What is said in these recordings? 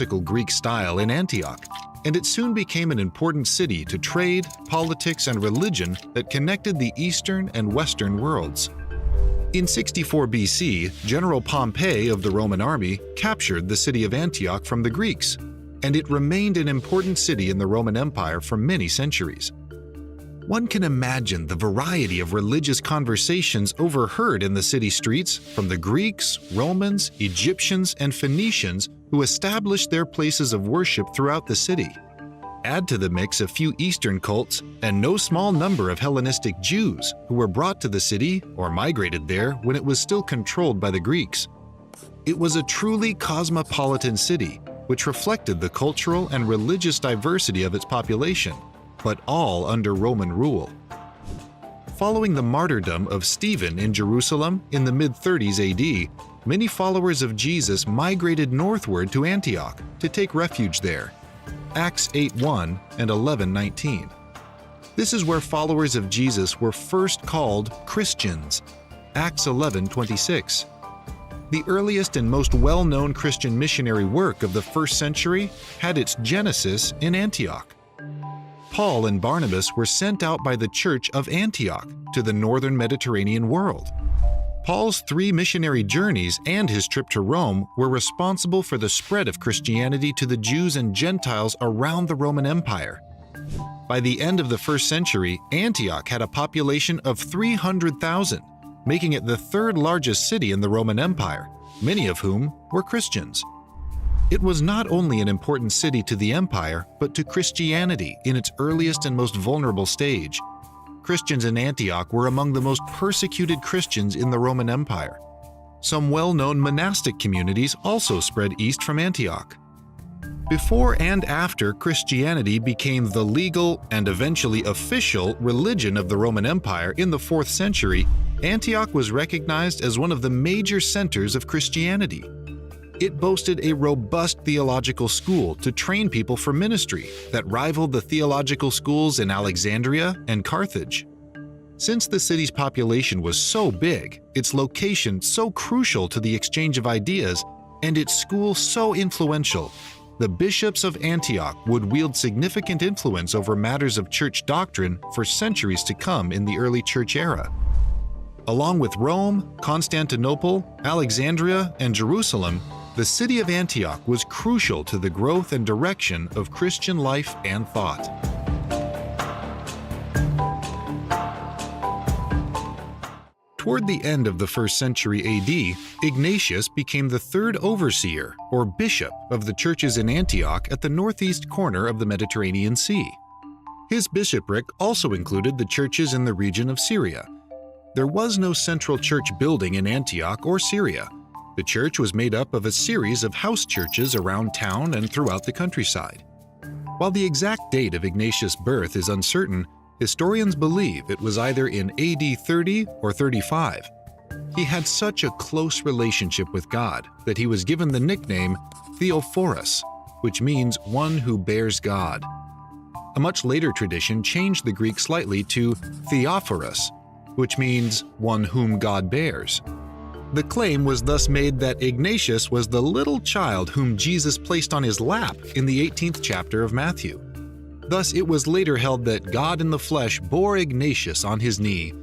classical Greek style in Antioch, and it soon became an important city to trade, politics, and religion that connected the Eastern and Western worlds. In 64 BC, General Pompey of the Roman army captured the city of Antioch from the Greeks, and it remained an important city in the Roman Empire for many centuries. One can imagine the variety of religious conversations overheard in the city streets from the Greeks, Romans, Egyptians, and Phoenicians who established their places of worship throughout the city. Add to the mix a few Eastern cults and no small number of Hellenistic Jews who were brought to the city or migrated there when it was still controlled by the Greeks. It was a truly cosmopolitan city, which reflected the cultural and religious diversity of its population, but all under Roman rule. Following the martyrdom of Stephen in Jerusalem in the mid-30s AD, many followers of Jesus migrated northward to Antioch to take refuge there. Acts 8:1 and 11:19. This is where followers of Jesus were first called Christians. Acts 11:26. The earliest and most well-known Christian missionary work of the first century had its genesis in Antioch. Paul and Barnabas were sent out by the Church of Antioch to the northern Mediterranean world. Paul's 3 missionary journeys and his trip to Rome were responsible for the spread of Christianity to the Jews and Gentiles around the Roman Empire. By the end of the first century, Antioch had a population of 300,000, making it the 3rd largest city in the Roman Empire, many of whom were Christians. It was not only an important city to the empire, but to Christianity in its earliest and most vulnerable stage. Christians in Antioch were among the most persecuted Christians in the Roman Empire. Some well-known monastic communities also spread east from Antioch. Before and after Christianity became the legal and eventually official religion of the Roman Empire in the 4th century, Antioch was recognized as one of the major centers of Christianity. It boasted a robust theological school to train people for ministry that rivaled the theological schools in Alexandria and Carthage. Since the city's population was so big, its location so crucial to the exchange of ideas, and its school so influential, the bishops of Antioch would wield significant influence over matters of church doctrine for centuries to come in the early church era. Along with Rome, Constantinople, Alexandria, and Jerusalem, the city of Antioch was crucial to the growth and direction of Christian life and thought. Toward the end of the 1st century AD, Ignatius became the 3rd overseer, or bishop, of the churches in Antioch at the northeast corner of the Mediterranean Sea. His bishopric also included the churches in the region of Syria. There was no central church building in Antioch or Syria. The church was made up of a series of house churches around town and throughout the countryside. While the exact date of Ignatius' birth is uncertain, historians believe it was either in AD 30 or 35. He had such a close relationship with God that he was given the nickname Theophorus, which means one who bears God. A much later tradition changed the Greek slightly to Theophorus, which means one whom God bears. The claim was thus made that Ignatius was the little child whom Jesus placed on his lap in the 18th chapter of Matthew. Thus, it was later held that God in the flesh bore Ignatius on his knee.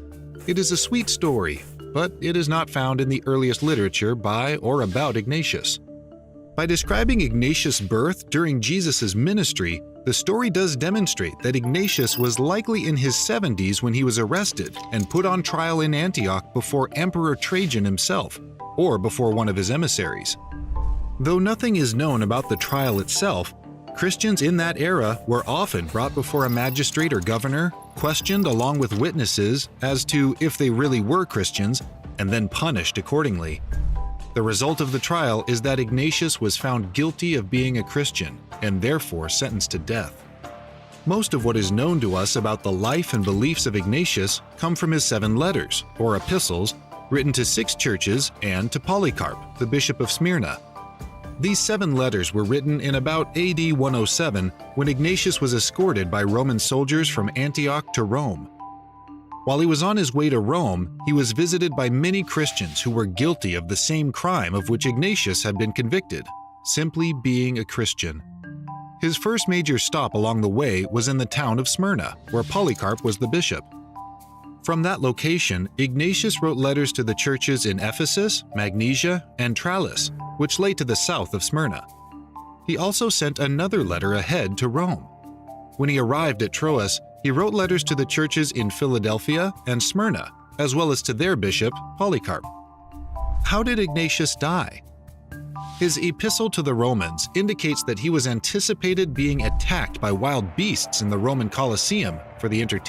It is a sweet story, but it is not found in the earliest literature by or about Ignatius. By describing Ignatius' birth during Jesus' ministry, the story does demonstrate that Ignatius was likely in his 70s when he was arrested and put on trial in Antioch before Emperor Trajan himself, or before one of his emissaries. Though nothing is known about the trial itself, Christians in that era were often brought before a magistrate or governor, questioned along with witnesses as to if they really were Christians, and then punished accordingly. The result of the trial is that Ignatius was found guilty of being a Christian and therefore sentenced to death. Most of what is known to us about the life and beliefs of Ignatius come from his 7 letters, or epistles, written to 6 churches and to Polycarp, the bishop of Smyrna. These 7 letters were written in about AD 107 when Ignatius was escorted by Roman soldiers from Antioch to Rome. While he was on his way to Rome, he was visited by many Christians who were guilty of the same crime of which Ignatius had been convicted, simply being a Christian. His first major stop along the way was in the town of Smyrna, where Polycarp was the bishop. From that location, Ignatius wrote letters to the churches in Ephesus, Magnesia, and Tralles, which lay to the south of Smyrna. He also sent another letter ahead to Rome. When he arrived at Troas, he wrote letters to the churches in Philadelphia and Smyrna, as well as to their bishop, Polycarp. How did Ignatius die? His epistle to the Romans indicates that he was anticipated being attacked by wild beasts in the Roman Colosseum for the entertainment